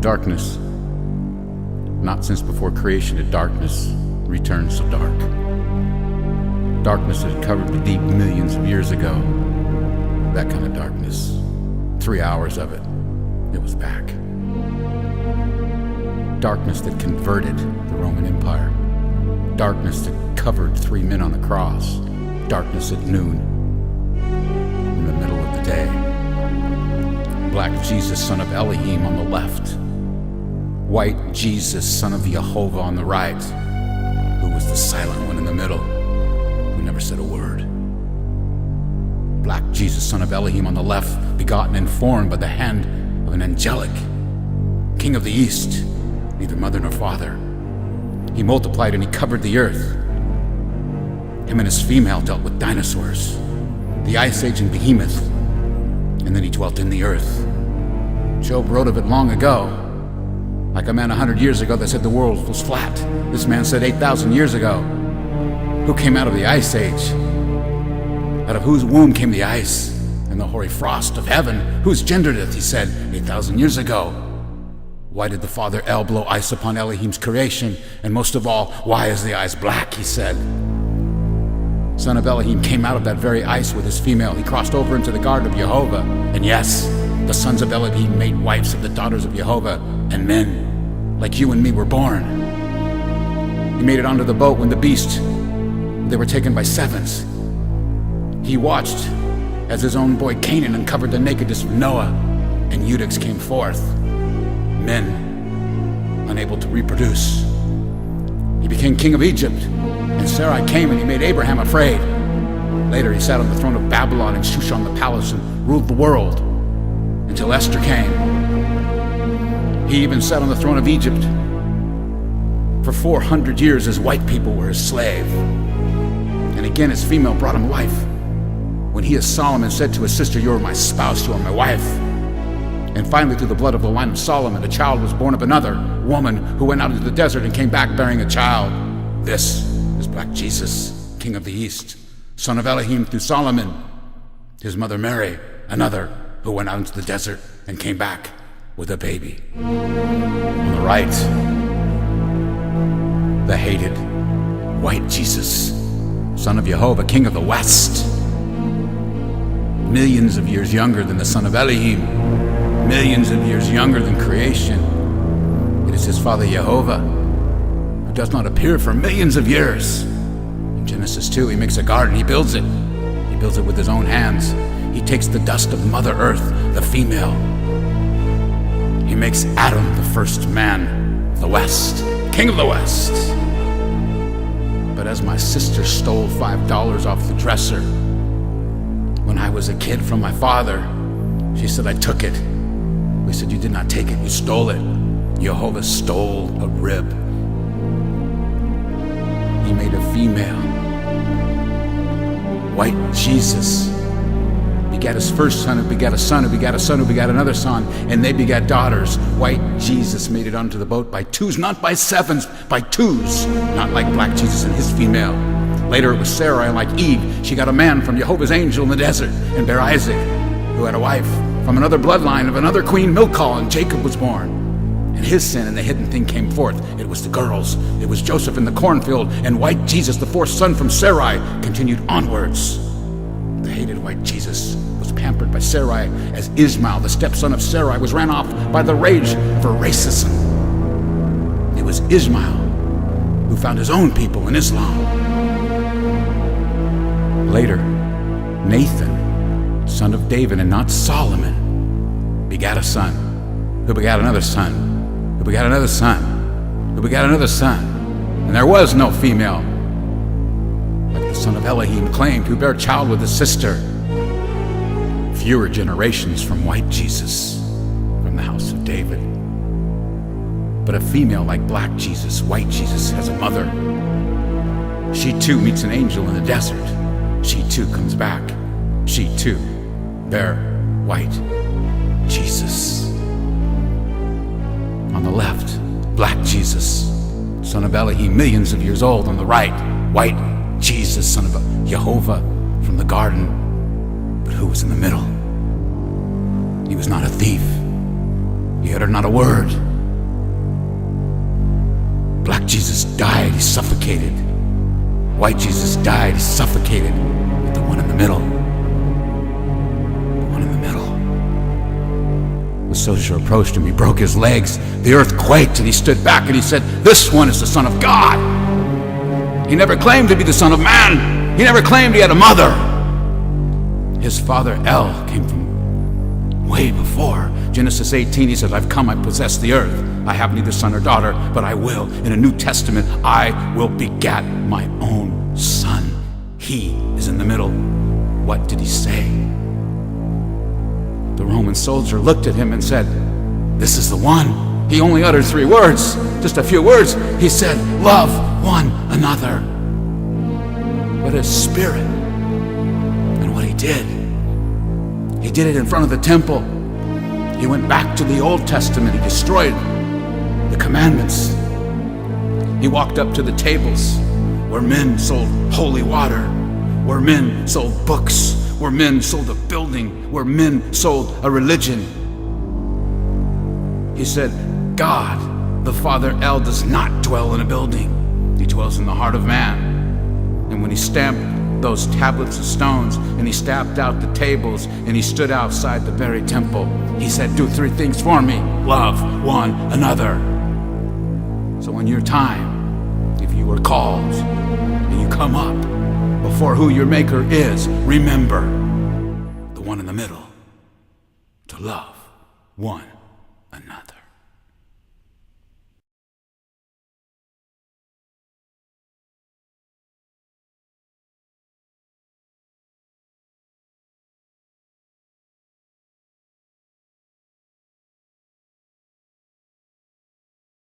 Darkness. Not since before creation had darkness returned so dark. Darkness that had covered the deep millions of years ago. That kind of darkness. 3 hours of it, it was back. Darkness that converted the Roman Empire. Darkness that covered 3 men on the cross. Darkness at noon, in the middle of the day. Black Jesus, son of Elohim, on the left. White Jesus, son of Jehovah, on the right, who was the silent one in the middle, who never said a word. Black Jesus, son of Elohim, on the left, begotten and formed by the hand of an angelic, king of the east, neither mother nor father. He multiplied and he covered the earth. Him and his female dealt with dinosaurs, the Ice Age and Behemoth, and then he dwelt in the earth. Job wrote of it long ago, like a man 100 years ago that said the world was flat. This man said 8,000 years ago, who came out of the Ice Age? Out of whose womb came the ice and the hoary frost of heaven? Whose gendered it? He said 8,000 years ago. Why did the Father El blow ice upon Elohim's creation? And most of all, why is the ice black? He said. Son of Elohim came out of that very ice with his female. He crossed over into the garden of Jehovah. And yes, the sons of Elohim made wives of the daughters of Jehovah, and men like you and me were born. He made it onto the boat when the beast, they were taken by sevens. He watched as his own boy Canaan uncovered the nakedness of Noah, and eunuchs came forth, men unable to reproduce. He became king of Egypt, and Sarai came and he made Abraham afraid. Later he sat on the throne of Babylon and Shushan the palace and ruled the world until Esther came. He even sat on the throne of Egypt for 400 years as white people were his slave. And again his female brought him life. When he, as Solomon, said to his sister, "You are my spouse, you are my wife." And finally, through the blood of the line of Solomon, a child was born of another woman who went out into the desert and came back bearing a child. This is Black Jesus, King of the East, son of Elohim through Solomon. His mother Mary, another who went out into the desert and came back with a baby. On the right, the hated white Jesus, son of Jehovah, King of the West. Millions of years younger than the son of Elohim, millions of years younger than creation. It is his father Jehovah, who does not appear for millions of years. In Genesis 2, he makes a garden, he builds it. He builds it with his own hands. He takes the dust of Mother Earth, the female. He makes Adam the first man of the West, King of the West. But as my sister stole $5 off the dresser when I was a kid from my father, she said, "I took it." We said, "You did not take it, you stole it." Jehovah stole a rib. He made a female. White Jesus begat his first son, who begat a son, who begat a son, who begat another son, and they begat daughters. White Jesus made it onto the boat by twos, not by sevens, by twos, not like Black Jesus and his female. Later it was Sarai, like Eve. She got a man from Jehovah's angel in the desert and bare Isaac, who had a wife from another bloodline of another queen, Milcah, and Jacob was born. And his sin and the hidden thing came forth. It was the girls. It was Joseph in the cornfield, and white Jesus, the fourth son from Sarai, continued onwards. The hated white Jesus was pampered by Sarai as Ishmael, the stepson of Sarai, was ran off by the rage for racism. It was Ishmael who found his own people in Islam. Later, Nathan, son of David and not Solomon, begat a son, who begat another son, who begat another son, who begat another son. And there was no female, like the son of Elohim claimed, who bare child with his sister. Fewer generations from white Jesus, from the house of David. But a female like Black Jesus, white Jesus, has a mother. She too meets an angel in the desert. She too comes back. She too bare white Jesus. On the left, Black Jesus, son of Elohim, millions of years old. On the right, white Jesus, son of Jehovah from the garden. But who was in the middle? He was not a thief. He uttered not a word. Black Jesus died, he's suffocated. White Jesus died, he's suffocated. But the one in the middle, the soldier approached him, he broke his legs, the earth quaked, and he stood back and he said, "This one is the Son of God." He never claimed to be the Son of Man. He never claimed he had a mother. His father El came from way before. Genesis 18, he says, "I've come, I possess the earth. I have neither son or daughter, but I will. In a New Testament, I will begat my own son." He is in the middle. What did he say? The Roman soldier looked at him and said, "This is the one." He only uttered 3 words, just a few words. He said, "Love one another." But his spirit, and what he did it in front of the temple. He went back to the Old Testament. He destroyed the commandments. He walked up to the tables where men sold holy water, where men sold books, where men sold a building, where men sold a religion. He said, God, the Father El, does not dwell in a building. He dwells in the heart of man. And when he stamped those tablets of stones, and he stamped out the tables, and he stood outside the very temple, he said, "Do 3 things for me. Love one another." So in your time, if you were called and you come up before who your Maker is, remember the one in the middle, to love one another.